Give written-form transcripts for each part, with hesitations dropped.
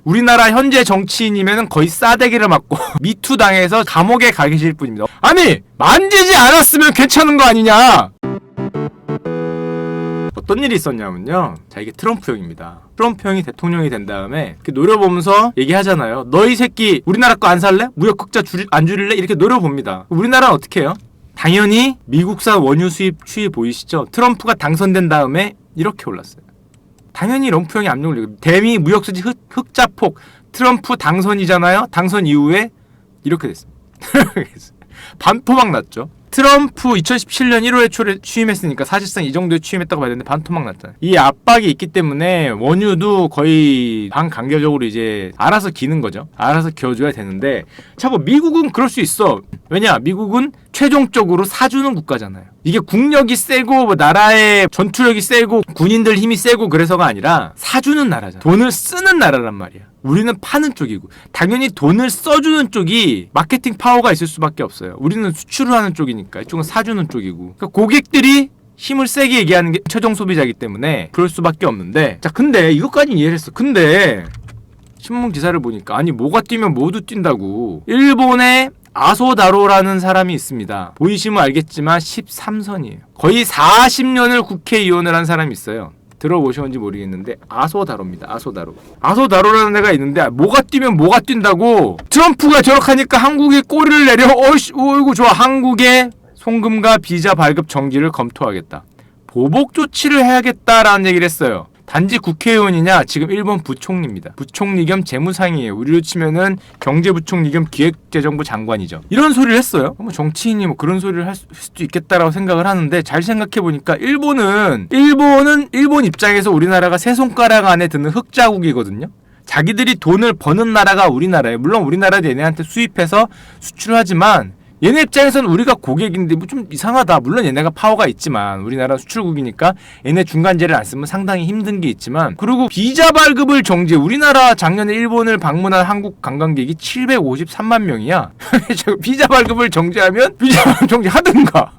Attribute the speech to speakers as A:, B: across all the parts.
A: 우리나라 현재 정치인이면 거의 싸대기를 맞고 미투 당해서 감옥에 가 계실 분입니다. 아니 만지지 않았으면 괜찮은 거 아니냐. 어떤 일이 있었냐면요. 자, 이게 트럼프 형입니다. 트럼프 형이 대통령이 된 다음에 이렇게 노려보면서 얘기하잖아요. 너희 새끼 우리나라 거 안 살래? 무역 흑자 안 줄일래? 이렇게 노려봅니다. 우리나라는 어떻게 해요? 당연히 미국산 원유 수입 추이 보이시죠? 트럼프가 당선된 다음에 이렇게 올랐어요. 당연히 럼프 형이 압력을 내고 대미 무역수지 흑자폭 트럼프 당선이잖아요. 당선 이후에 이렇게 됐습니다. 반토막 났죠. 트럼프 2017년 1월 초에 취임했으니까 사실상 이 정도에 취임했다고 봐야 되는데 반토막 났잖아요. 이 압박이 있기 때문에 원유도 거의 반강제적으로 이제 알아서 기는 거죠. 알아서 기어줘야 되는데 자꾸 미국은 그럴 수 있어. 왜냐? 미국은 최종적으로 사주는 국가잖아요. 이게 국력이 세고 뭐 나라의 전투력이 세고 군인들 힘이 세고 그래서가 아니라 사주는 나라잖아. 돈을 쓰는 나라란 말이야. 우리는 파는 쪽이고 당연히 돈을 써주는 쪽이 마케팅 파워가 있을 수밖에 없어요. 우리는 수출을 하는 쪽이니까 이쪽은 사주는 쪽이고 그러니까 고객들이 힘을 세게 얘기하는 게 최종 소비자이기 때문에 그럴 수밖에 없는데 자 근데 이것까지 이해를 했어. 근데 신문 기사를 보니까 아니 뭐가 뛰면 모두 뛴다고 일본의 아소다로라는 사람이 있습니다. 보이시면 알겠지만 13선이에요. 거의 40년을 국회의원을 한 사람이 있어요. 들어보셨는지 모르겠는데 아소다로입니다. 아소다로라는 애가 있는데 뭐가 뛰면 뭐가 뛴다고 트럼프가 저렇게 하니까 한국에 꼬리를 내려 어이구 좋아 한국의 송금과 비자 발급 정지를 검토하겠다. 보복 조치를 해야겠다라는 얘기를 했어요. 단지 국회의원이냐 지금 일본 부총리입니다. 부총리 겸 재무상이에요. 우리로 치면은 경제부총리 겸 기획재정부 장관이죠. 이런 소리를 했어요. 뭐 정치인이 뭐 그런 소리를 할 수도 있겠다라고 생각을 하는데 잘 생각해 보니까 일본 입장에서 우리나라가 세 손가락 안에 드는 흑자국이거든요. 자기들이 돈을 버는 나라가 우리나라예요. 물론 우리나라도 얘네한테 수입해서 수출하지만 얘네 입장에서는 우리가 고객인데 뭐 좀 이상하다. 물론 얘네가 파워가 있지만 우리나라 수출국이니까 얘네 중간재를 안 쓰면 상당히 힘든 게 있지만 그리고 비자 발급을 정지. 우리나라 작년에 일본을 방문한 한국 관광객이 753만 명이야. 비자 발급을 정지하면 비자 발급 정지하든가.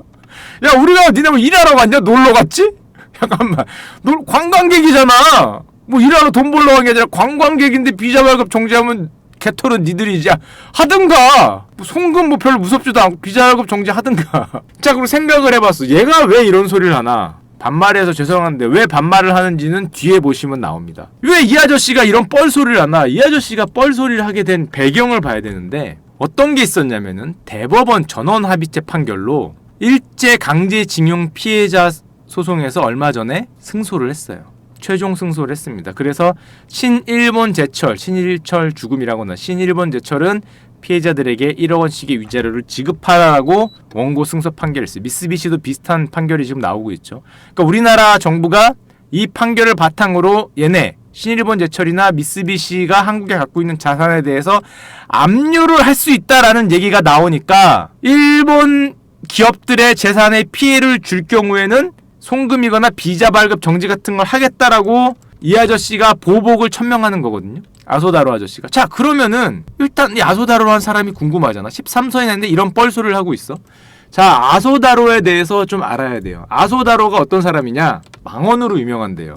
A: 야 우리가 니네 뭐 일하러 갔냐? 놀러 갔지? 잠깐만. 너 관광객이잖아. 뭐 일하러 돈 벌러 간 게 아니라 관광객인데 비자 발급 정지하면 개털은 니들이지 하든가. 송금 뭐 별로 무섭지도 않고 비자 발급 정지하든가. 자 그럼 생각을 해봤어. 얘가 왜 이런 소리를 하나. 반말해서 죄송한데 왜 반말을 하는지는 뒤에 보시면 나옵니다. 왜 이 아저씨가 이런 뻘소리를 하나. 이 아저씨가 뻘소리를 하게 된 배경을 봐야 되는데 어떤 게 있었냐면은 대법원 전원합의체 판결로 일제강제징용 피해자 소송에서 얼마 전에 승소를 했어요. 최종 승소를 했습니다. 그래서 신일본 제철, 신일철 죽음이라거나 신일본 제철은 피해자들에게 1억 원씩의 위자료를 지급하라고 원고 승소 판결을 했어요. 미쓰비시도 비슷한 판결이 지금 나오고 있죠. 그러니까 우리나라 정부가 이 판결을 바탕으로 얘네 신일본 제철이나 미쓰비시가 한국에 갖고 있는 자산에 대해서 압류를 할 수 있다라는 얘기가 나오니까 일본 기업들의 재산에 피해를 줄 경우에는 송금이거나 비자 발급 정지 같은 걸 하겠다라고 이 아저씨가 보복을 천명하는 거거든요. 아소다로 아저씨가. 자 그러면은 일단 이 아소다로 한 사람이 궁금하잖아. 13선이 했는데 이런 뻘소리를 하고 있어. 자 아소다로에 대해서 좀 알아야 돼요. 아소다로가 어떤 사람이냐. 망언으로 유명한데요.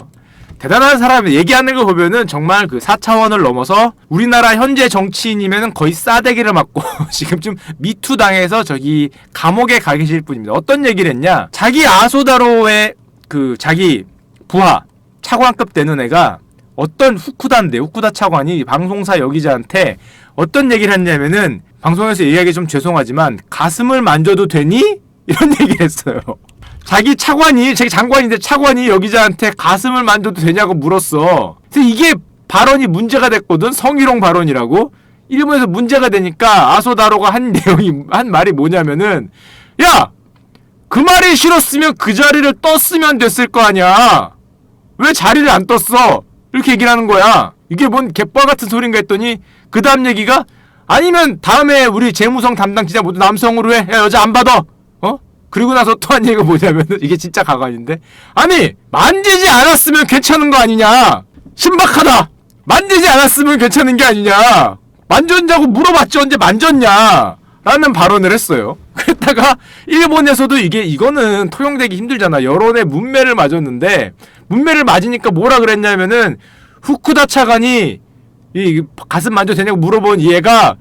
A: 대단한 사람 얘기하는 거 보면은 정말 그 4차원을 넘어서 우리나라 현재 정치인이면은 거의 싸대기를 맞고 지금쯤 미투 당해서 저기 감옥에 가 계실 분입니다. 어떤 얘기를 했냐? 자기 아소다로의 그 자기 부하 차관급 되는 애가 어떤 후쿠다 차관이 방송사 여기자한테 어떤 얘기를 했냐면은 방송에서 얘기하기 좀 죄송하지만 가슴을 만져도 되니? 이런 얘기를 했어요. 자기 장관인데 차관이 여기자한테 가슴을 만져도 되냐고 물었어. 그래서 이게 발언이 문제가 됐거든. 성희롱 발언이라고. 일본에서 문제가 되니까 아소다로가 한 말이 뭐냐면은 야! 그 말이 싫었으면 그 자리를 떴으면 됐을 거 아니야. 왜 자리를 안 떴어? 이렇게 얘기를 하는 거야. 이게 뭔 개뻘 같은 소린가 했더니 그 다음 얘기가 아니면 다음에 우리 재무성 담당 기자 모두 남성으로 해. 야 여자 안 받아. 그리고 나서 또 한 얘기가 뭐냐면 이게 진짜 가관인데 아니 만지지 않았으면 괜찮은 거 아니냐. 신박하다. 만지지 않았으면 괜찮은 게 아니냐. 만졌냐고 물어봤지 언제 만졌냐 라는 발언을 했어요. 그랬다가 일본에서도 이거는 통용되기 힘들잖아. 여론의 문매를 맞았는데 문매를 맞으니까 뭐라 그랬냐면은 후쿠다 차관이 이 가슴 만져도 되냐고 물어본 얘가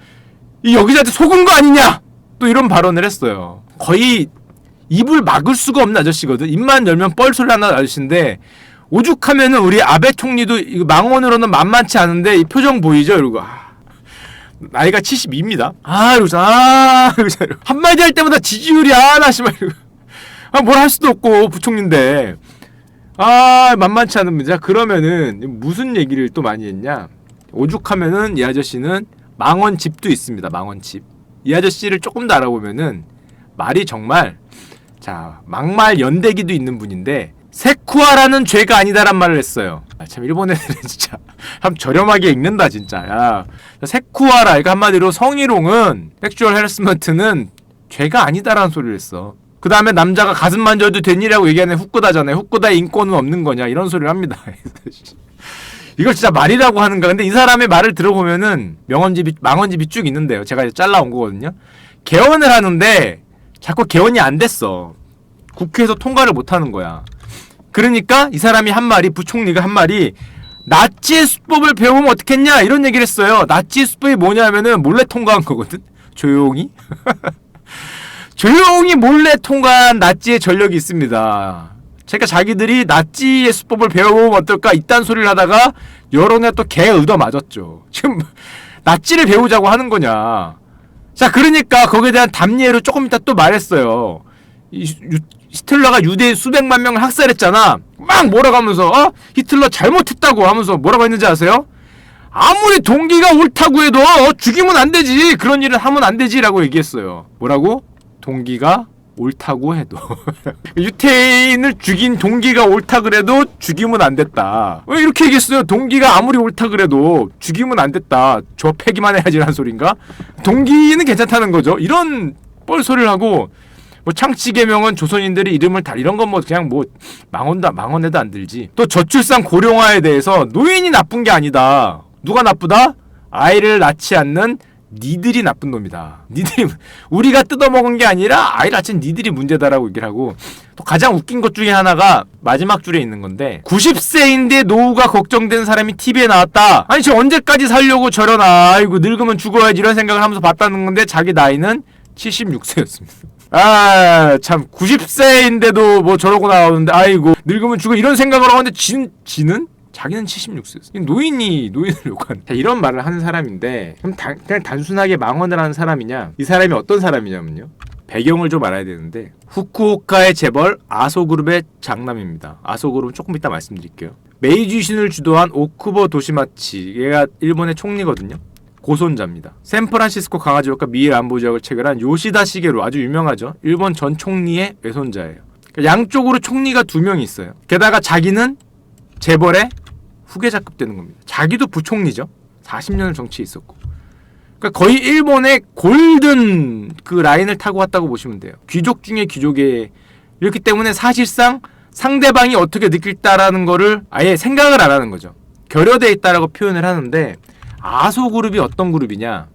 A: 이 여기저한테 속은 거 아니냐 또 이런 발언을 했어요. 거의 입을 막을 수가 없는 아저씨거든. 입만 열면 뻘소리 하는 아저씨인데 오죽하면은 우리 아베 총리도 이거 망언으로는 만만치 않은데 이 표정 보이죠? 이러고 나이가 72입니다. 이러고 한마디 할 때마다 지지율이 나 씨발 뭘 할 수도 없고 부총리인데 만만치 않은 문제. 그러면은 무슨 얘기를 또 많이 했냐? 오죽하면은 이 아저씨는 망언집도 있습니다. 망언집. 이 아저씨를 조금 더 알아보면은 말이 정말 막말 연대기도 있는 분인데 세쿠아라는 죄가 아니다란 말을 했어요. 참 일본 애들은 진짜 참 저렴하게 읽는다 진짜. 세쿠아라 이거 한마디로 성희롱은 섹슈얼 해러스먼트는 죄가 아니다라는 소리를 했어. 그 다음에 남자가 가슴 만져도 되니라고 얘기하는 후쿠다잖아요. 후쿠다의 인권은 없는 거냐 이런 소리를 합니다. 이걸 진짜 말이라고 하는가. 근데 이 사람의 말을 들어보면은 망언집이 쭉 있는데요. 제가 이제 잘라온 거거든요. 개헌을 하는데 자꾸 개헌이 안 됐어. 국회에서 통과를 못 하는 거야. 그러니까 이 사람이 한 말이, 부총리가 한 말이 나치의 수법을 배우면 어떻겠냐 이런 얘기를 했어요. 나치의 수법이 뭐냐면은 몰래 통과한 거거든. 조용히 조용히 몰래 통과한 나치의 전력이 있습니다. 그러니까 자기들이 나치의 수법을 배워보면 어떨까 이딴 소리를 하다가 여론에 또 개 얻어 맞았죠. 지금 나치를 배우자고 하는 거냐. 자, 그러니까 거기에 대한 답례로 조금 이따 또 말했어요. 히틀러가 유대인 수백만 명을 학살했잖아. 막 몰아가면서 히틀러 잘못했다고 하면서 뭐라고 했는지 아세요? 아무리 동기가 옳다고 해도 죽이면 안 되지. 그런 일은 하면 안 되지라고 얘기했어요. 뭐라고? 동기가 옳다고 해도 유태인을 죽인 동기가 옳다 그래도 죽이면 안 됐다. 왜 이렇게 얘기했어요? 동기가 아무리 옳다 그래도 죽이면 안 됐다. 저 패기만 해야지라는 소린가? 동기는 괜찮다는 거죠. 이런 뻘소리를 하고 창치개명은 조선인들이 이름을 이런 건 그냥 망언에도 안 들지. 또 저출산 고령화에 대해서 노인이 나쁜 게 아니다. 누가 나쁘다? 아이를 낳지 않는 니들이 나쁜 놈이다. 니들이 우리가 뜯어먹은 게 아니라 아이를 낳친 니들이 문제다라고 얘기를 하고, 또 가장 웃긴 것 중에 하나가 마지막 줄에 있는 건데 90세인데 노후가 걱정되는 사람이 TV에 나왔다. 아니 저 언제까지 살려고 저런 아이고 늙으면 죽어야지 이런 생각을 하면서 봤다는 건데 자기 나이는 76세였습니다. 참 90세인데도 저러고 나오는데 아이고 늙으면 죽어 이런 생각을 하는데 지는? 자기는 76세였어. 노인을 욕하는 이런 말을 하는 사람인데 그냥 단순하게 망언을 하는 사람이냐? 이 사람이 어떤 사람이냐면요. 배경을 좀 알아야 되는데 후쿠오카의 재벌 아소그룹의 장남입니다. 아소그룹은 조금 이따 말씀드릴게요. 메이지신을 주도한 오쿠보 도시마치, 얘가 일본의 총리거든요. 고손자입니다. 샌프란시스코 강화지역과 미일 안보지역을 체결한 요시다 시게루, 아주 유명하죠. 일본 전 총리의 외손자예요. 그러니까 양쪽으로 총리가 2명이 있어요. 게다가 자기는 재벌의 후계자급 되는 겁니다. 자기도 부총리죠. 40년을 정치에 있었고. 그러니까 거의 일본의 골든 그 라인을 타고 왔다고 보시면 돼요. 귀족 중에 귀족에 이렇기 때문에 사실상 상대방이 어떻게 느낄다라는 거를 아예 생각을 안 하는 거죠. 결여되어 있다라고 표현을 하는데 아소그룹이 어떤 그룹이냐?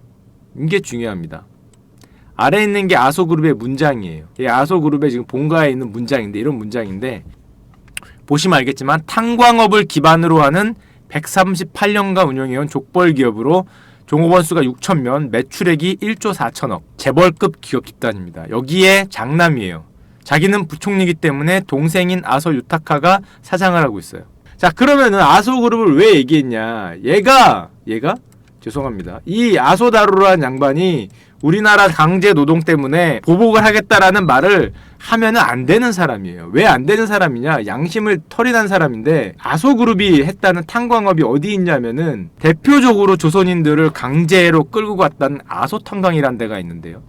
A: 이게 중요합니다. 아래에 있는 게 아소그룹의 문장이에요. 이 아소그룹의 지금 본가에 있는 문장인데 이런 문장인데 보시면 알겠지만 탄광업을 기반으로 하는 138년간 운영해온 족벌 기업으로 종업원 수가 6,000명, 매출액이 1조 4천억, 재벌급 기업 집단입니다. 여기에 장남이에요. 자기는 부총리이기 때문에 동생인 아소 유타카가 사장을 하고 있어요. 자, 그러면은 아소그룹을 왜 얘기했냐? 얘가 죄송합니다. 이 아소다루라는 양반이 우리나라 강제 노동 때문에 보복을 하겠다라는 말을 하면은 안 되는 사람이에요. 왜 안 되는 사람이냐? 양심을 털이 난 사람인데 아소그룹이 했다는 탄광업이 어디 있냐면은 대표적으로 조선인들을 강제로 끌고 갔다는 아소탄광이라는 데가 있는데요.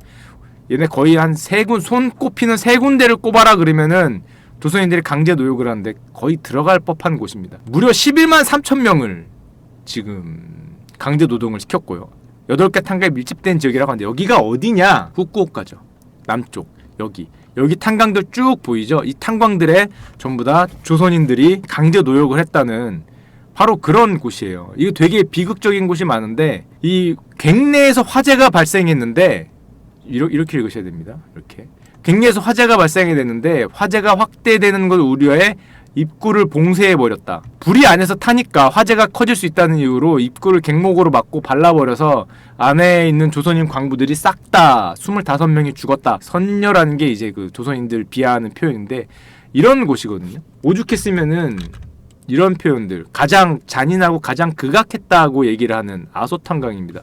A: 얘네 거의 한 손 꼽히는 3군데를 꼽아라 그러면은 조선인들이 강제 노역을 하는데 거의 들어갈 법한 곳입니다. 무려 11만 3천 명을 지금 강제 노동을 시켰고요. 8개 탄광이 밀집된 지역이라고 하는데 여기가 어디냐? 후쿠오카죠. 남쪽. 여기 탄광들 쭉 보이죠? 이 탄광들에 전부 다 조선인들이 강제 노역을 했다는 바로 그런 곳이에요. 이거 되게 비극적인 곳이 많은데 이 갱내에서 화재가 발생했는데 이렇게 읽으셔야 됩니다. 이렇게 갱내에서 화재가 발생이 됐는데 화재가 확대되는 걸 우려해 입구를 봉쇄해버렸다. 불이 안에서 타니까 화재가 커질 수 있다는 이유로 입구를 갱목으로 막고 발라버려서 안에 있는 조선인 광부들이 싹 다 25명이 죽었다. 선녀라는 게 이제 그 조선인들 비하하는 표현인데 이런 곳이거든요. 오죽했으면은 이런 표현들 가장 잔인하고 가장 극악했다고 얘기를 하는 아소탄강입니다.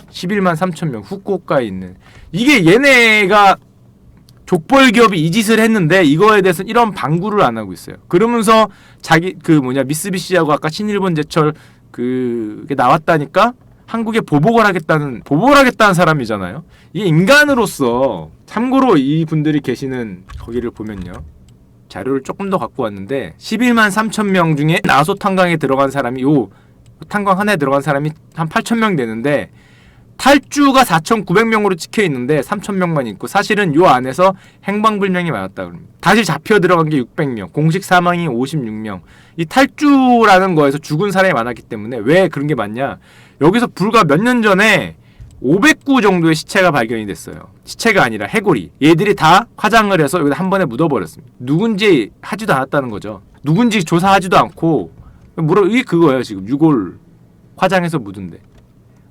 A: 11만 3천 명 후쿠오카에 있는 이게 얘네가 족벌 기업이 이 짓을 했는데 이거에 대해서는 이런 방구를 안 하고 있어요. 그러면서 자기 미쓰비시하고 아까 신일본 제철 그게 나왔다니까 한국에 보복을 하겠다는 사람이잖아요. 이게 인간으로서 참고로 이 분들이 계시는 거기를 보면요. 자료를 조금 더 갖고 왔는데 11만 3천 명 중에 아소 탄광에 들어간 사람이 요 탄광 하나에 들어간 사람이 한 8천 명 되는데 탈주가 4,900명으로 찍혀 있는데 3,000명만 있고 사실은 요 안에서 행방불명이 많았다 그럽니다. 다시 잡혀 들어간 게 600명, 공식 사망이 56명. 이 탈주라는 거에서 죽은 사람이 많았기 때문에 왜 그런 게 많냐? 여기서 불과 몇 년 전에 500구 정도의 시체가 발견이 됐어요. 시체가 아니라 해골이. 얘들이 다 화장을 해서 여기다 한 번에 묻어버렸습니다. 누군지 하지도 않았다는 거죠. 누군지 조사하지도 않고 이게 그거예요. 지금 유골 화장해서 묻은데.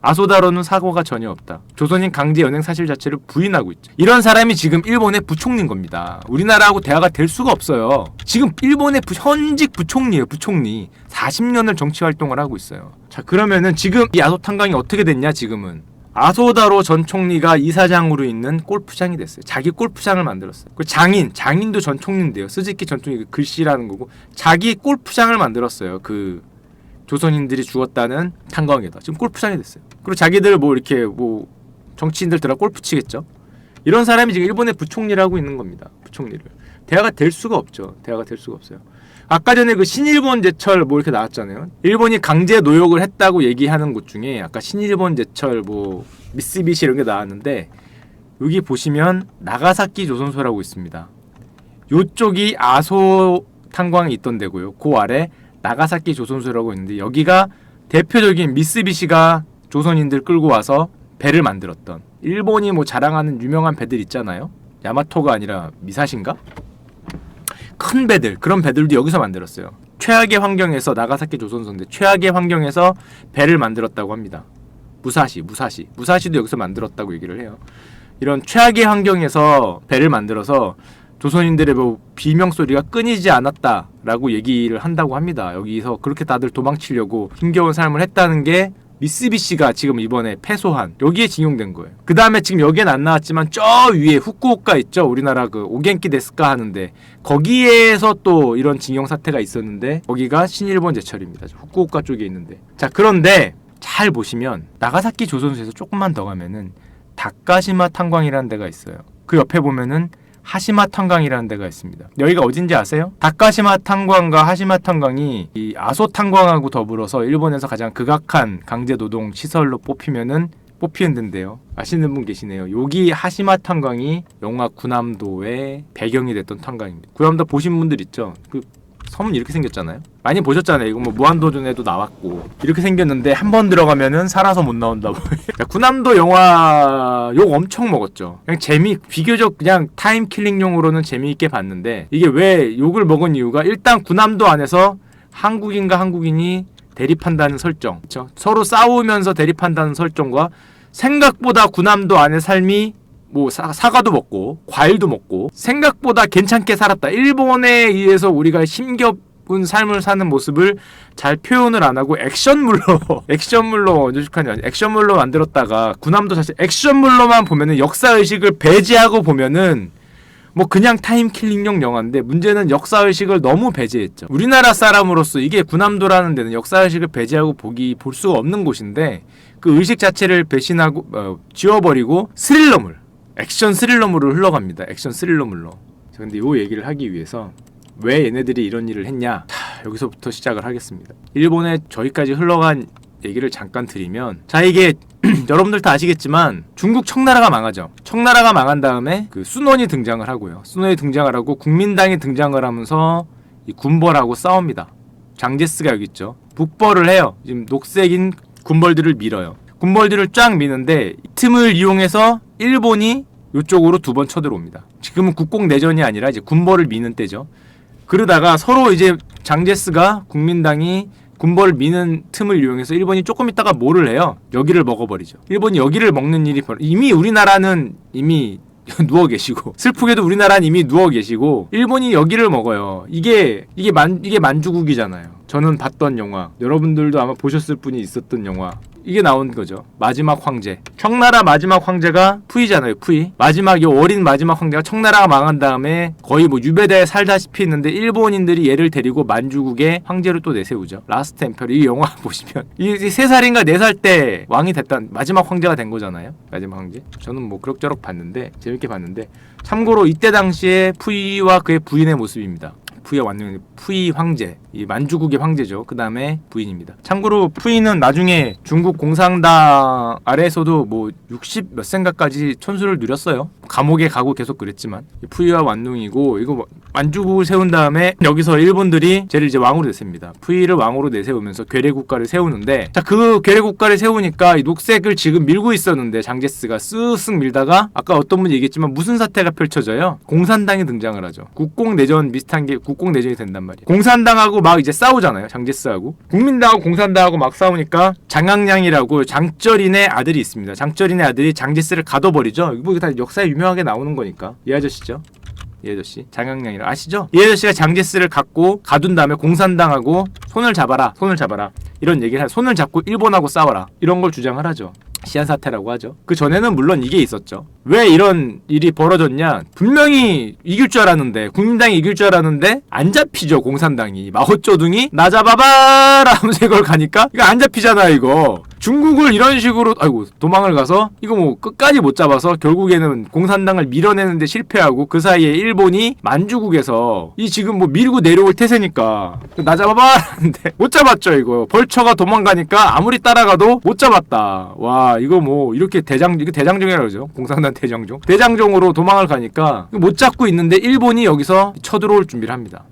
A: 아소다로는 사고가 전혀 없다. 조선인 강제 연행 사실 자체를 부인하고 있죠. 이런 사람이 지금 일본의 부총리인 겁니다. 우리나라하고 대화가 될 수가 없어요. 지금 일본의 현직 부총리예요. 부총리. 40년을 정치 활동을 하고 있어요. 자, 그러면은 지금 이 아소 탄광이 어떻게 됐냐 지금은. 아소다로 전 총리가 이사장으로 있는 골프장이 됐어요. 자기 골프장을 만들었어요. 그 장인도 전 총리인데요. 스즈키 전 총리 글씨라는 거고 자기 골프장을 만들었어요. 그 조선인들이 죽었다는 탄광에다 지금 골프장이 됐어요. 그리고 자기들 이렇게 정치인들 들어 골프 치겠죠. 이런 사람이 지금 일본의 부총리를 하고 있는 겁니다. 부총리를. 대화가 될 수가 없죠. 대화가 될 수가 없어요. 아까 전에 그 신일본 제철 이렇게 나왔잖아요. 일본이 강제 노역을 했다고 얘기하는 곳 중에 아까 신일본 제철 미쓰비시 이런 게 나왔는데 여기 보시면 나가사키 조선소라고 있습니다. 요쪽이 아소 탄광이 있던 데고요. 그 아래 나가사키 조선소라고 있는데 여기가 대표적인 미쓰비시가 조선인들 끌고 와서 배를 만들었던 일본이 자랑하는 유명한 배들 있잖아요. 야마토가 아니라 미사시인가? 큰 배들 그런 배들도 여기서 만들었어요. 최악의 환경에서 나가사키 조선소인데 최악의 환경에서 배를 만들었다고 합니다. 무사시도 여기서 만들었다고 얘기를 해요. 이런 최악의 환경에서 배를 만들어서 조선인들의 비명소리가 끊이지 않았다라고 얘기를 한다고 합니다. 여기서 그렇게 다들 도망치려고 힘겨운 삶을 했다는 게 미쓰비시가 지금 이번에 패소한 여기에 징용된 거예요. 그 다음에 지금 여기엔 안 나왔지만 저 위에 후쿠오카 있죠. 우리나라 그 오겐키 데스까 하는데 거기에서 또 이런 징용 사태가 있었는데 거기가 신일본 제철입니다. 후쿠오카 쪽에 있는데 자 그런데 잘 보시면 나가사키 조선소에서 조금만 더 가면은 다카시마 탄광이라는 데가 있어요. 그 옆에 보면은 하시마 탄광이라는 데가 있습니다. 여기가 어딘지 아세요? 다카시마 탄광과 하시마 탄광이 이 아소 탄광하고 더불어서 일본에서 가장 극악한 강제 노동 시설로 뽑히는 데인데요. 아시는 분 계시네요. 여기 하시마 탄광이 영화 구남도의 배경이 됐던 탄광입니다. 구남도 보신 분들 있죠? 그 섬은 이렇게 생겼잖아요. 많이 보셨잖아요. 이거 무한도전에도 나왔고 이렇게 생겼는데 한 번 들어가면은 살아서 못 나온다고. 구남도 영화 욕 엄청 먹었죠. 그냥 비교적 그냥 타임킬링용으로는 재미있게 봤는데 이게 왜 욕을 먹은 이유가 일단 구남도 안에서 한국인과 한국인이 대립한다는 설정, 그렇죠? 서로 싸우면서 대립한다는 설정과 생각보다 구남도 안의 삶이 사과도 먹고 과일도 먹고 생각보다 괜찮게 살았다. 일본에 의해서 우리가 힘겨운 삶을 사는 모습을 잘 표현을 안 하고 액션물로 만들었다가 구남도 사실 액션물로만 보면은 역사의식을 배제하고 보면은 그냥 타임킬링용 영화인데 문제는 역사의식을 너무 배제했죠. 우리나라 사람으로서 이게 구남도라는 데는 역사의식을 배제하고 볼 수가 없는 곳인데 그 의식 자체를 배신하고 지워버리고 액션 스릴러물로 흘러갑니다. 액션 스릴러물로. 자, 근데 이 얘기를 하기 위해서 왜 얘네들이 이런 일을 했냐? 여기서부터 시작을 하겠습니다. 일본에 저기까지 흘러간 얘기를 잠깐 드리면 자 이게 여러분들 다 아시겠지만 중국 청나라가 망하죠. 청나라가 망한 다음에 그 순원이 등장을 하고요. 순원이 등장을 하고 국민당이 등장을 하면서 이 군벌하고 싸웁니다. 장제스가 여기 있죠. 북벌을 해요. 지금 녹색인 군벌들을 밀어요. 군벌들을 쫙 미는데 이 틈을 이용해서 일본이 이쪽으로 2번 쳐들어옵니다. 지금은 국공내전이 아니라 이제 군벌을 미는 때죠. 그러다가 서로 이제 장제스가 국민당이 군벌을 미는 틈을 이용해서 일본이 조금 있다가 뭐를 해요? 여기를 먹어버리죠. 일본이 여기를 먹는 일이 이미 우리나라는 이미 누워 계시고, 슬프게도 우리나라는 이미 누워 계시고 일본이 여기를 먹어요. 이게 만주국이잖아요. 저는 봤던 영화, 여러분들도 아마 보셨을 분이 있었던 영화, 이게 나온 거죠. 마지막 황제. 청나라 마지막 황제가 푸이잖아요. 푸이. 마지막 어린 마지막 황제가 청나라가 망한 다음에 거의 뭐 유배대에 살다시피 했는데 일본인들이 얘를 데리고 만주국의 황제로 또 내세우죠. 라스트 엠페러. 이 영화 보시면 이 3살인가 4살 때 왕이 됐던 마지막 황제가 된 거잖아요. 마지막 황제. 저는 뭐 그럭저럭 봤는데, 재밌게 봤는데, 참고로 이때 당시에 푸이와 그의 부인의 모습입니다. 푸이와 완전 푸이 황제, 이 만주국의 황제죠. 그 다음에 부인입니다. 참고로 푸이는 나중에 중국 공산당 아래에서도 뭐 60 몇 생가까지 천수를 누렸어요. 감옥에 가고 계속 그랬지만, 푸이와 완둥이고, 이거 만주국을 세운 다음에 여기서 일본들이 쟤를 이제 왕으로 내셉니다. 푸이를 왕으로 내세우면서 괴뢰국가를 세우는데, 자, 그 괴뢰국가를 세우니까 이 녹색을 지금 밀고 있었는데 장제스가 쓱쓱 밀다가 아까 어떤 분이 얘기했지만 무슨 사태가 펼쳐져요? 공산당이 등장을 하죠. 국공내전 비슷한 게 국공내전이 된단 말이에요. 공산당하고 막 이제 싸우잖아요. 장제스하고 국민당하고 공산당하고 막 싸우니까 장항량이라고 장쩌린의 아들이 있습니다. 장쩌린의 아들이 장제스를 가둬버리죠. 이거 다 역사에 유명하게 나오는 거니까. 이 아저씨죠. 이 아저씨 장항량이라 아시죠? 이 아저씨가 장제스를 갖고 가둔 다음에 공산당하고 손을 잡아라 이런 얘기를 하, 손을 잡고 일본하고 싸워라 이런 걸 주장을 하죠. 시한사태라고 하죠. 그 전에는 물론 이게 있었죠. 왜 이런 일이 벌어졌냐? 분명히 이길 줄 알았는데, 국민당이 이길 줄 알았는데 안 잡히죠. 공산당이. 마오쩌둥이 나 잡아봐라 하면서 이걸 가니까 이거 안 잡히잖아. 이거 중국을 이런 식으로 도망을 가서 이거 뭐 끝까지 못 잡아서 결국에는 공산당을 밀어내는데 실패하고, 그 사이에 일본이 만주국에서 이 지금 뭐 밀고 내려올 태세니까 나 잡아봐 하는데 못 잡았죠. 이거 벌처가 도망가니까 아무리 따라가도 못 잡았다. 와, 이거 뭐 이렇게 이거 대장정이라고 그러죠. 공산당 대장정으로 도망을 가니까 못 잡고 있는데 일본이 여기서 쳐들어올 준비를 합니다.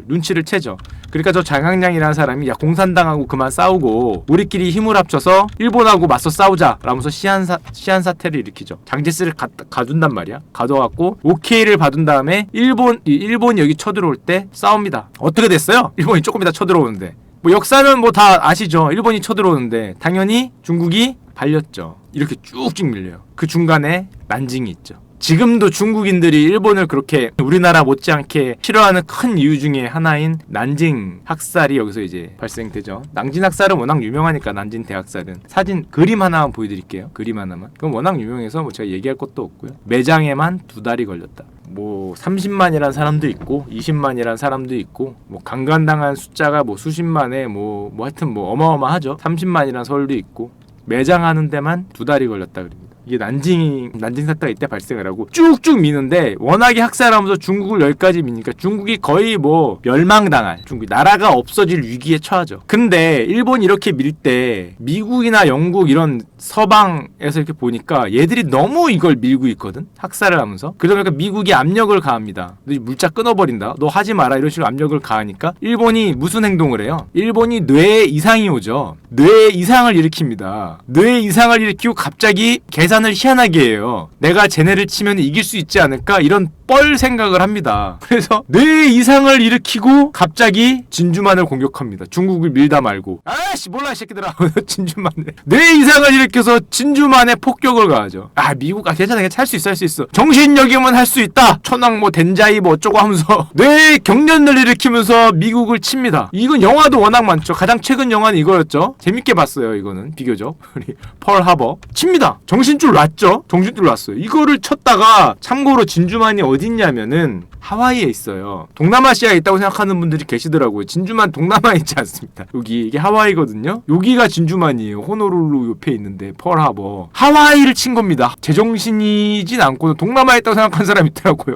A: 눈치를 채죠. 그러니까 저 장항량이라는 사람이 야, 공산당하고 그만 싸우고 우리끼리 힘을 합쳐서 일본하고 맞서 싸우자 라면서 시한사태를 일으키죠. 장제스를 가둔단 말이야. 가둬갖고 오케이를 받은 다음에 일본이 여기 쳐들어올 때 싸웁니다. 어떻게 됐어요? 일본이 조금 이따 쳐들어오는데, 뭐 역사는 뭐 다 아시죠. 일본이 쳐들어오는데 당연히 중국이 발렸죠. 이렇게 쭉쭉 밀려요. 그 중간에 난징이 있죠. 지금도 중국인들이 일본을 그렇게 우리나라 못지않게 싫어하는 큰 이유 중에 하나인 난징 학살이 여기서 이제 발생되죠. 난징 학살은 워낙 유명하니까, 난징 대학살은 사진 그림 하나만 보여드릴게요. 그림 하나만. 그건 워낙 유명해서 뭐 제가 얘기할 것도 없고요. 매장에만 2달이 걸렸다. 뭐 30만이라는 사람도 있고 20만이라는 사람도 있고, 뭐 강간당한 숫자가 뭐 수십만에 뭐 하여튼 뭐 어마어마하죠. 30만이라는 서울도 있고, 매장하는 데만 2달이 걸렸다 그럽니다. 이게 난징 사태가 이때 발생을 하고 쭉쭉 미는데, 워낙에 학살하면서 중국을 여기까지 미니까 중국이 거의 뭐 멸망당할, 중국 나라가 없어질 위기에 처하죠. 근데 일본이 이렇게 밀 때 미국이나 영국 이런 서방에서 이렇게 보니까 얘들이 너무 이걸 밀고 있거든, 학살을 하면서. 그러니까 미국이 압력을 가합니다. 너 물자 끊어버린다, 너 하지 마라, 이런 식으로 압력을 가하니까 일본이 무슨 행동을 해요? 일본이 뇌에 이상이 오죠. 뇌에 이상을 일으킵니다. 뇌에 이상을 일으키고 갑자기 계산을 희한하게 해요. 내가 쟤네를 치면 이길 수 있지 않을까? 이런 뻘 생각을 합니다. 그래서 뇌에 이상을 일으키고 갑자기 진주만을 공격합니다. 중국을 밀다 말고. 아씨 몰라 이 새끼들아. 진주만을. 뇌에 이상을 일으켜서 진주만에 폭격을 가하죠. 아, 미국 괜찮아 할 수 있어. 정신력이면 할 수 있다. 천황 뭐 덴자이 뭐 어쩌고 하면서 뇌에 경련을 일으키면서 미국을 칩니다. 이건 영화도 워낙 많죠. 가장 최근 영화는 이거였죠. 재밌게 봤어요. 이거는 비교적. 우리 펄하버 칩니다. 정신줄 놨어요. 이거를 쳤다가, 참고로 진주만이 어딨냐면은 하와이에 있어요. 동남아시아에 있다고 생각하는 분들이 계시더라고요. 진주만 동남아에 있지 않습니다. 이게 하와이거든요. 여기가 진주만이에요. 호노룰루 옆에 있는데 펄하버. 하와이를 친 겁니다. 제정신이진 않고 동남아에 있다고 생각하는 사람이 있더라고요.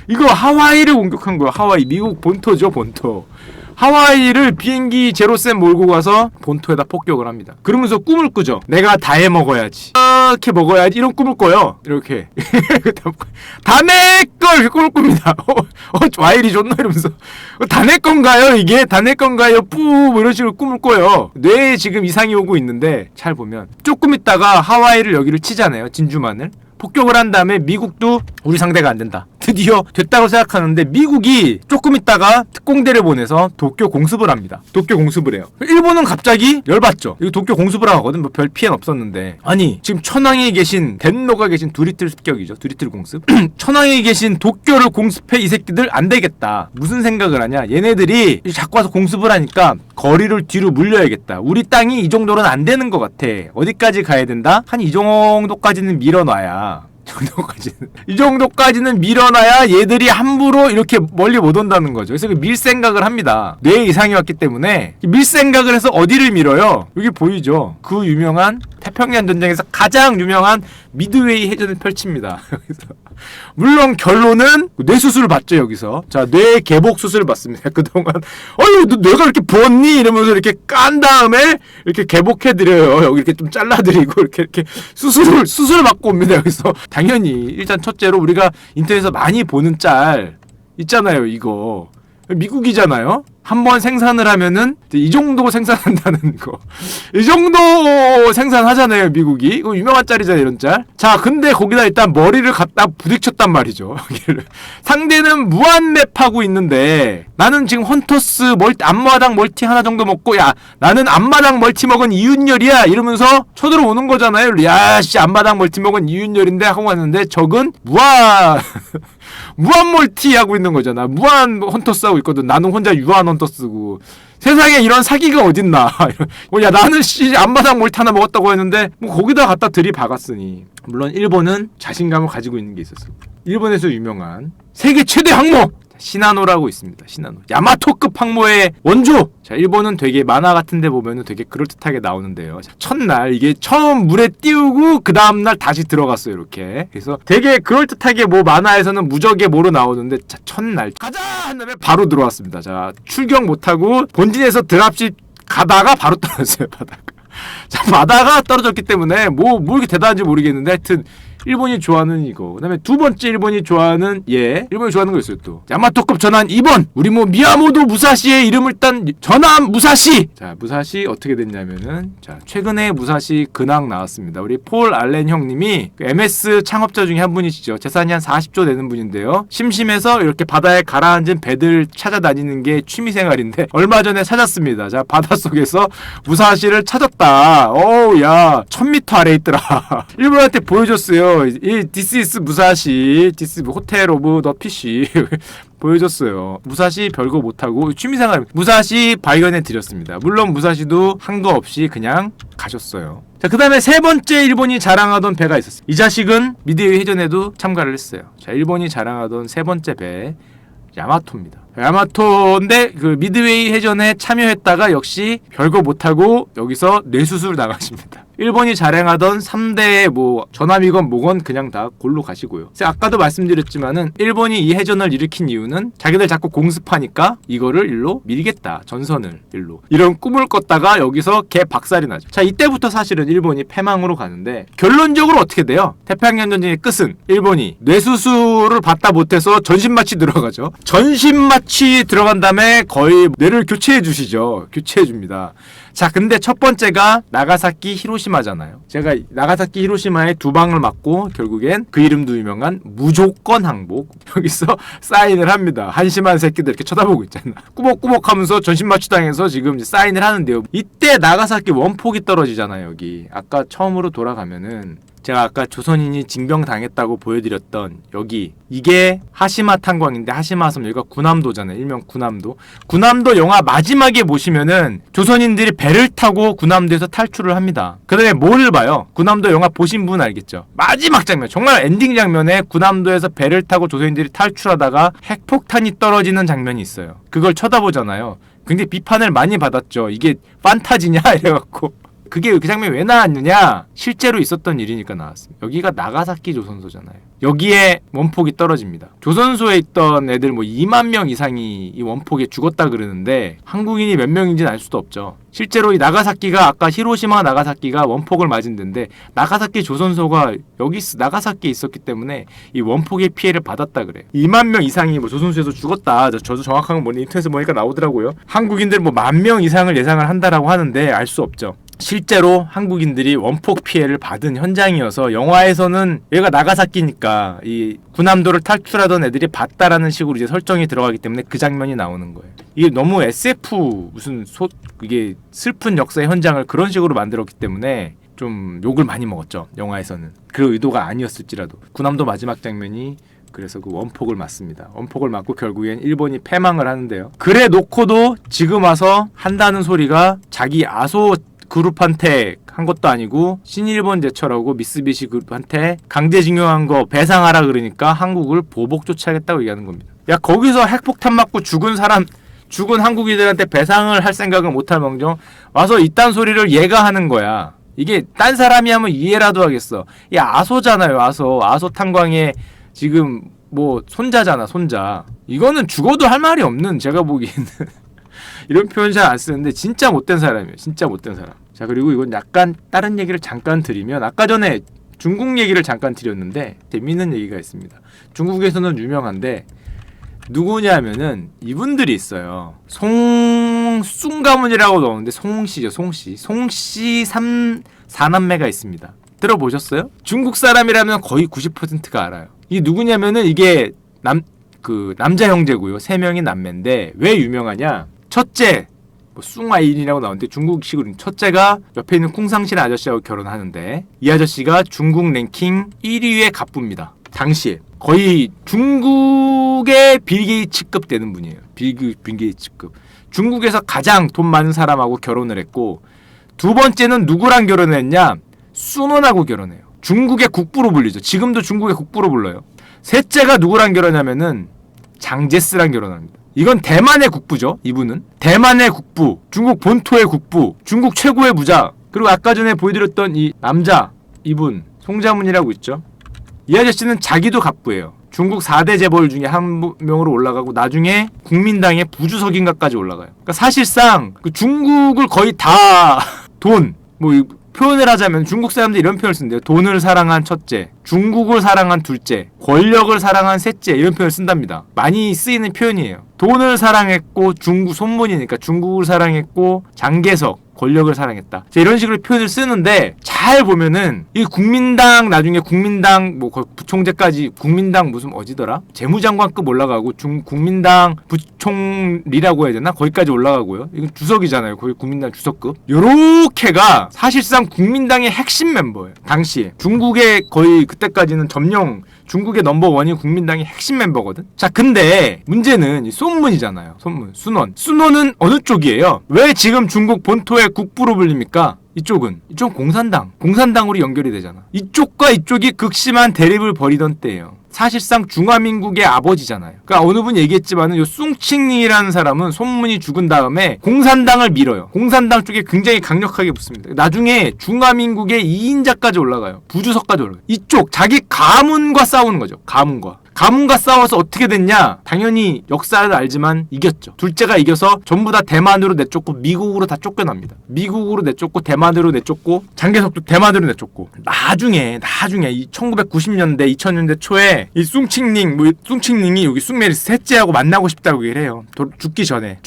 A: 이거 하와이를 공격한 거야. 하와이. 미국 본토죠, 본토. 하와이를 비행기 제로센 몰고 가서 본토에다 폭격을 합니다. 그러면서 꿈을 꾸죠. 내가 다 해먹어야지, 이렇게 먹어야지, 이런 꿈을 꿔요. 이렇게 다 내 걸 꿈을 꿉니다. 와이리 좋나 이러면서 다 내 건가요? 이게 다 내 건가요? 뭐 이런 식으로 꿈을 꿔요. 뇌에 지금 이상이 오고 있는데, 잘 보면 조금 있다가 하와이를 여기를 치잖아요. 진주만을 폭격을 한 다음에 미국도 우리 상대가 안 된다. 드디어 됐다고 생각하는데 미국이 조금 있다가 특공대를 보내서 도쿄 공습을 합니다. 도쿄 공습을 해요. 일본은 갑자기 열받죠. 이거 도쿄 공습을 하거든. 뭐 별 피해는 없었는데. 아니 지금 천황에 계신 덴노가 계신 두리틀 습격이죠. 두리틀 공습. 천황에 계신 도쿄를 공습해 이 새끼들 안 되겠다. 무슨 생각을 하냐. 얘네들이 자꾸 와서 공습을 하니까 거리를 뒤로 물려야겠다. 우리 땅이 이 정도로는 안 되는 것 같아. 어디까지 가야 된다? 한 이 정도까지는 밀어놔야. 이 정도까지는 밀어놔야 얘들이 함부로 이렇게 멀리 못 온다는 거죠. 그래서 밀 생각을 합니다. 뇌에 이상이 왔기 때문에 밀 생각을 해서 어디를 밀어요? 여기 보이죠? 그 유명한 태평양 전쟁에서 가장 유명한 미드웨이 해전을 펼칩니다. 여기서 물론 결론은 뇌수술을 받죠. 여기서 자 뇌 개복 수술을 받습니다. 그동안 어휴 너 뇌가 이렇게 부었니? 이러면서 이렇게 깐 다음에 이렇게 개복해드려요. 여기 이렇게 좀 잘라드리고 이렇게 수술을 받고 옵니다. 여기서 당연히 일단 첫째로 우리가 인터넷에서 많이 보는 짤 있잖아요. 이거 미국이잖아요. 한번 생산을 하면은 이 정도 생산한다는 거. 이 정도 생산하잖아요, 미국이. 이거 유명한 짤이잖아요, 이런 짤. 자, 근데 거기다 일단 머리를 갖다 부딪혔단 말이죠. 상대는 무한맵하고 있는데 나는 지금 헌터스 앞마당 멀티 하나 정도 먹고 야, 나는 앞마당 멀티 먹은 이윤열이야 이러면서 쳐들어오는 거잖아요. 야, 씨, 앞마당 멀티 먹은 이윤열인데 하고 왔는데 적은 무한 멀티 하고 있는 거잖아. 무한 헌터스 하고 있거든. 나는 혼자 유한 헌터스고. 세상에 이런 사기가 어딨나. 야 나는 씨 앞마당 멀티 하나 먹었다고 했는데 뭐 거기다 갖다 들이박았으니. 물론 일본은 자신감을 가지고 있는 게 있었어. 일본에서 유명한 세계 최대 항모 시나노라고 있습니다. 시나노 야마토급 항모의 원조. 자 일본은 되게 만화 같은데 보면은 되게 그럴듯하게 나오는데요. 자, 첫날 이게 처음 물에 띄우고 그 다음날 다시 들어갔어요. 이렇게. 그래서 되게 그럴듯하게 뭐 만화에서는 무적의 뭐로 나오는데 자 첫날 가자 한 다음에 바로 들어왔습니다. 자 출격 못하고 본진에서 드랍십 가다가 바로 떨어졌어요. 자 바다가 떨어졌기 때문에 뭐 이렇게 대단한지 모르겠는데 하여튼 일본이 좋아하는 이거. 그 다음에 두 번째 일본이 좋아하는 일본이 좋아하는 거 있어요 또. 야마토급 전함 2번 우리 뭐 미야모토 무사시의 이름을 딴 전함 무사시. 자 무사시 어떻게 됐냐면은 자 최근에 무사시 근황 나왔습니다. 우리 폴 알렌 형님이 그 MS 창업자 중에 한 분이시죠. 재산이 한 40조 되는 분인데요. 심심해서 이렇게 바다에 가라앉은 배들 찾아다니는 게 취미생활인데 얼마 전에 찾았습니다. 자 바닷속에서 무사시를 찾았다. 어우 야 1000m 아래에 있더라. 일본한테 보여줬어요. 이 This is 무사시, This is 호텔 오브 더 피쉬 보여줬어요. 무사시 별거 못하고 취미생활 무사시 발견해 드렸습니다. 물론 무사시도 한 거 없이 그냥 가셨어요. 자, 그 다음에 세 번째 일본이 자랑하던 배가 있었어요. 이 자식은 미드웨이 해전에도 참가를 했어요. 자, 일본이 자랑하던 세 번째 배 야마토입니다. 야마토인데 그 미드웨이 해전에 참여했다가 역시 별거 못하고 여기서 뇌수술 나가십니다. 일본이 자랑하던 3대의 뭐 전함이건 뭐건 그냥 다 골로 가시고요. 아까도 말씀드렸지만은 일본이 이 해전을 일으킨 이유는 자기들 자꾸 공습하니까 이거를 일로 밀겠다. 전선을 일로. 이런 꿈을 꿨다가 여기서 개 박살이 나죠. 자 이때부터 사실은 일본이 패망으로 가는데 결론적으로 어떻게 돼요? 태평양 전쟁의 끝은 일본이 뇌수술을 받다 못해서 전신마취 들어가죠. 전신마취 들어간 다음에 거의 뇌를 교체해 주시죠. 교체해 줍니다. 자 근데 첫 번째가 나가사키 히로시마잖아요. 제가 나가사키 히로시마에 두 방을 맞고 결국엔 그 이름도 유명한 무조건 항복 여기서 사인을 합니다. 한심한 새끼들 이렇게 쳐다보고 있잖아. 꾸벅꾸벅 하면서 전신마취당해서 지금 이제 사인을 하는데요. 이때 나가사키 원폭이 떨어지잖아요. 여기 아까 처음으로 돌아가면은 제가 아까 조선인이 징병당했다고 보여드렸던 여기 이게 하시마 탄광인데 하시마 섬 여기가 구남도잖아요. 일명 구남도. 구남도 영화 마지막에 보시면은 조선인들이 배를 타고 구남도에서 탈출을 합니다. 그 다음에 뭐를 봐요? 구남도 영화 보신 분 알겠죠? 마지막 장면 정말 엔딩 장면에 구남도에서 배를 타고 조선인들이 탈출하다가 핵폭탄이 떨어지는 장면이 있어요. 그걸 쳐다보잖아요. 굉장히 비판을 많이 받았죠. 이게 판타지냐 이래갖고 그게 그 장면이 왜 나왔느냐? 실제로 있었던 일이니까 나왔습니다. 여기가 나가사키 조선소잖아요. 여기에 원폭이 떨어집니다. 조선소에 있던 애들 뭐 2만 명 이상이 이 원폭에 죽었다 그러는데 한국인이 몇 명인지는 알 수도 없죠. 실제로 이 나가사키가 아까 히로시마 나가사키가 원폭을 맞은 데인데 나가사키 조선소가 여기 나가사키에 있었기 때문에 이 원폭의 피해를 받았다 그래요. 2만 명 이상이 뭐 조선소에서 죽었다. 저도 정확한 건 인터넷에 보니까 나오더라고요. 한국인들 뭐 10,000명 이상을 예상을 한다라고 하는데 알 수 없죠. 실제로 한국인들이 원폭 피해를 받은 현장이어서 영화에서는 얘가 나가사키니까 이 군함도를 탈출하던 애들이 봤다라는 식으로 이제 설정이 들어가기 때문에 그 장면이 나오는 거예요. 이게 너무 SF 무슨 이게 슬픈 역사의 현장을 그런 식으로 만들었기 때문에 좀 욕을 많이 먹었죠. 영화에서는 그 의도가 아니었을지라도. 군함도 마지막 장면이 그래서 그 원폭을 맞습니다. 원폭을 맞고 결국엔 일본이 패망을 하는데요. 그래 놓고도 지금 와서 한다는 소리가 자기 아소 그룹한테 한 것도 아니고 신일본 제철하고 미쓰비시 그룹한테 강제징용한 거 배상하라 그러니까 한국을 보복 조치하겠다고 얘기하는 겁니다. 야, 거기서 핵폭탄 맞고 죽은 한국인들한테 배상을 할 생각은 못할 망정 와서 이딴 소리를 얘가 하는 거야. 이게 딴 사람이 하면 이해라도 하겠어. 야, 아소잖아요. 아소 탄광에 지금 뭐 손자잖아, 손자. 이거는 죽어도 할 말이 없는, 제가 보기에는 이런 표현 잘 안 쓰는데 진짜 못된 사람이에요. 진짜 못된 사람. 자, 그리고 이건 약간 다른 얘기를 잠깐 드리면, 아까 전에 중국 얘기를 잠깐 드렸는데 재미있는 얘기가 있습니다. 중국에서는 유명한데 누구냐면은 이분들이 있어요. 송숭 가문이라고 나오는데 송씨죠. 송씨 4남매가 있습니다. 들어보셨어요? 중국 사람이라면 거의 90%가 알아요. 이게 누구냐면은 이게 남자 형제고요. 3명이 남매인데 왜 유명하냐? 첫째 숭아인이라고 나오는데 중국식으로 첫째가 옆에 있는 쿵상신 아저씨하고 결혼하는데 이 아저씨가 중국 랭킹 1위의 갑부입니다. 당시에 거의 중국의 빌 게이츠급 되는 분이에요. 빌 게이츠급. 중국에서 가장 돈 많은 사람하고 결혼을 했고, 두 번째는 누구랑 결혼했냐? 순원하고 결혼해요. 중국의 국부로 불리죠. 지금도 중국의 국부로 불러요. 셋째가 누구랑 결혼하면은 장제스랑 결혼합니다. 이건 대만의 국부죠. 이분은 대만의 국부, 중국 본토의 국부, 중국 최고의 부자. 그리고 아까 전에 보여드렸던 이 남자, 이분 송자문이라고 있죠. 이 아저씨는 자기도 갑부예요. 중국 4대 재벌 중에 한 명으로 올라가고 나중에 국민당의 부주석인가까지 올라가요. 그러니까 사실상 그 중국을 거의 다 돈, 표현을 하자면 중국 사람들이 이런 표현을 쓴대요. 돈을 사랑한 첫째, 중국을 사랑한 둘째, 권력을 사랑한 셋째, 이런 표현을 쓴답니다. 많이 쓰이는 표현이에요. 돈을 사랑했고, 중국 손문이니까 중국을 사랑했고, 장개석, 권력을 사랑했다. 자, 이런 식으로 표현을 쓰는데 잘 보면은 이 국민당 나중에 국민당 부총재까지 국민당 무슨 어디더라? 재무장관급 올라가고 국민당 부총리라고 해야 되나? 거기까지 올라가고요. 이건 주석이잖아요. 거기 국민당 주석급. 요렇게가 사실상 국민당의 핵심 멤버예요. 당시에 중국의 거의 그때까지는 점령 중국의 넘버원이 국민당의 핵심 멤버거든. 자, 근데 문제는 이 손문이잖아요. 순원. 순원은 어느 쪽이에요? 왜 지금 중국 본토의 국부로 불립니까? 이쪽은 공산당으로 연결이 되잖아. 이쪽과 이쪽이 극심한 대립을 벌이던 때예요. 사실상 중화민국의 아버지잖아요. 그러니까 어느 분이 얘기했지만은 요 숭칭링이라는 사람은 손문이 죽은 다음에 공산당을 밀어요. 공산당 쪽에 굉장히 강력하게 붙습니다. 나중에 중화민국의 2인자까지 올라가요. 부주석까지 올라가요. 이쪽 자기 가문과 싸우는 거죠. 가문과 싸워서 어떻게 됐냐? 당연히 역사를 알지만 이겼죠. 둘째가 이겨서 전부 다 대만으로 내쫓고 미국으로 다 쫓겨납니다. 미국으로 내쫓고 대만으로 내쫓고 장개석도 대만으로 내쫓고 나중에 이 1990년대 2000년대 초에 이 숭칭링이 여기 숭메리 셋째하고 만나고 싶다고 얘기를 해요. 죽기 전에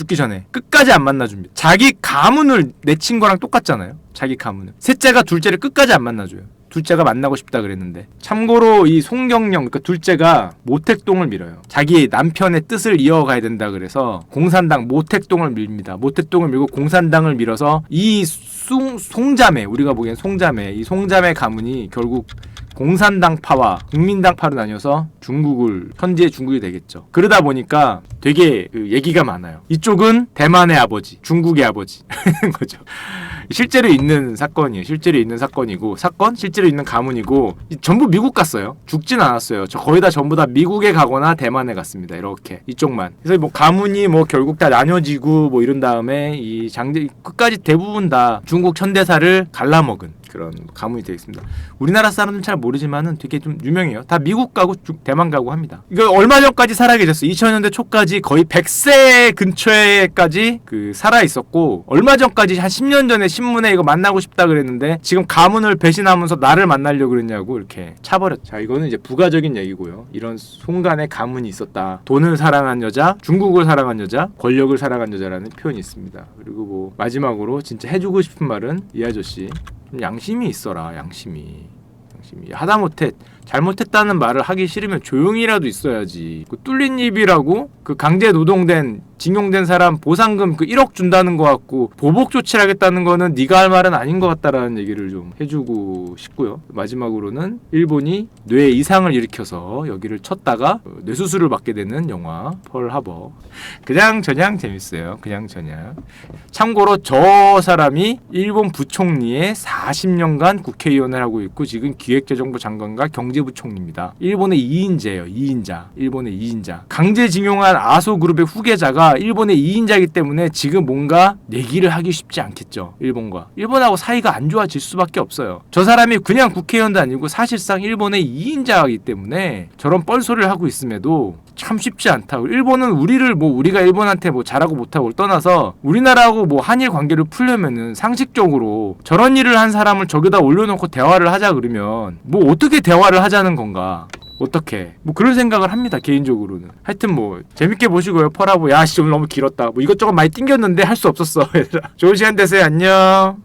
A: 끝까지 안 만나줍니다. 자기 가문을 내친 거랑 똑같잖아요. 자기 가문을. 셋째가 둘째를 끝까지 안 만나줘요. 둘째가 만나고 싶다 그랬는데. 참고로 이 송경영, 그러니까 둘째가 모택동을 밀어요. 자기 남편의 뜻을 이어가야 된다 그래서 공산당 모택동을 밀습니다. 모택동을 밀고 공산당을 밀어서 이 송자매, 우리가 보기엔 이 송자매 가문이 결국 공산당파와 국민당파로 나뉘어서 현재 중국이 되겠죠. 그러다 보니까 되게 얘기가 많아요. 이쪽은 대만의 아버지, 중국의 아버지 거죠. 실제로 있는 사건이에요. 실제로 있는 가문이고 전부 미국 갔어요. 죽진 않았어요. 거의 다 전부 다 미국에 가거나 대만에 갔습니다. 이렇게 이쪽만. 그래서 가문이 결국 다 나뉘어지고 이런 다음에 이 끝까지 대부분 다 중국 현대사를 갈라먹은 그런 가문이 되겠습니다. 우리나라 사람들은 잘 모르지만은 되게 좀 유명해요. 다 미국 가고 대만 가고 합니다. 이거 얼마 전까지 살아 계셨어. 2000년대 초까지 거의 100세 근처에까지 그 살아 있었고, 얼마 전까지 한 10년 전에 신문에 이거 만나고 싶다 그랬는데 지금 가문을 배신하면서 나를 만나려고 그랬냐고 이렇게 차버렸죠. 자, 이거는 이제 부가적인 얘기고요. 이런 순간에 가문이 있었다. 돈을 사랑한 여자, 중국을 사랑한 여자, 권력을 사랑한 여자라는 표현이 있습니다. 그리고 뭐 마지막으로 진짜 해주고 싶은 말은 이 아저씨 좀 양심이 있어라. 양심이 하다못해 잘못했다는 말을 하기 싫으면 조용히라도 있어야지. 그 뚫린 입이라고 그 강제 노동된 징용된 사람 보상금 그 1억 준다는 거 같고 보복 조치를 하겠다는 거는 네가 할 말은 아닌 것 같다라는 얘기를 좀 해주고 싶고요. 마지막으로는 일본이 뇌 이상을 일으켜서 여기를 쳤다가 뇌수술을 받게 되는 영화 펄하버. 그냥 저냥 재밌어요. 그냥 저냥. 참고로 저 사람이 일본 부총리의 40년간 국회의원을 하고 있고 지금 기획재정부 장관과 경제부총리입니다. 일본의 2인자예요. 2인자. 일본의 2인자. 강제징용한 아소그룹의 후계자가 일본의 2인자이기 때문에 지금 뭔가 내기를 하기 쉽지 않겠죠. 일본과. 일본하고 사이가 안 좋아질 수밖에 없어요. 저 사람이 그냥 국회의원도 아니고 사실상 일본의 2인자이기 때문에 저런 뻘소리를 하고 있음에도 참 쉽지 않다. 일본은 우리가 일본한테 뭐 잘하고 못하고를 떠나서 우리나라하고 뭐 한일 관계를 풀려면은 상식적으로 저런 일을 한 사람을 저기다 올려놓고 대화를 하자 그러면 뭐 어떻게 대화를 하자는 건가? 어떻게 뭐 그런 생각을 합니다. 개인적으로는. 하여튼 뭐 재밌게 보시고요. 펄하고 야씨 오늘 너무 길었다. 뭐 이것저것 많이 띵겼는데 할 수 없었어. 얘들아. 좋은 시간 되세요. 안녕.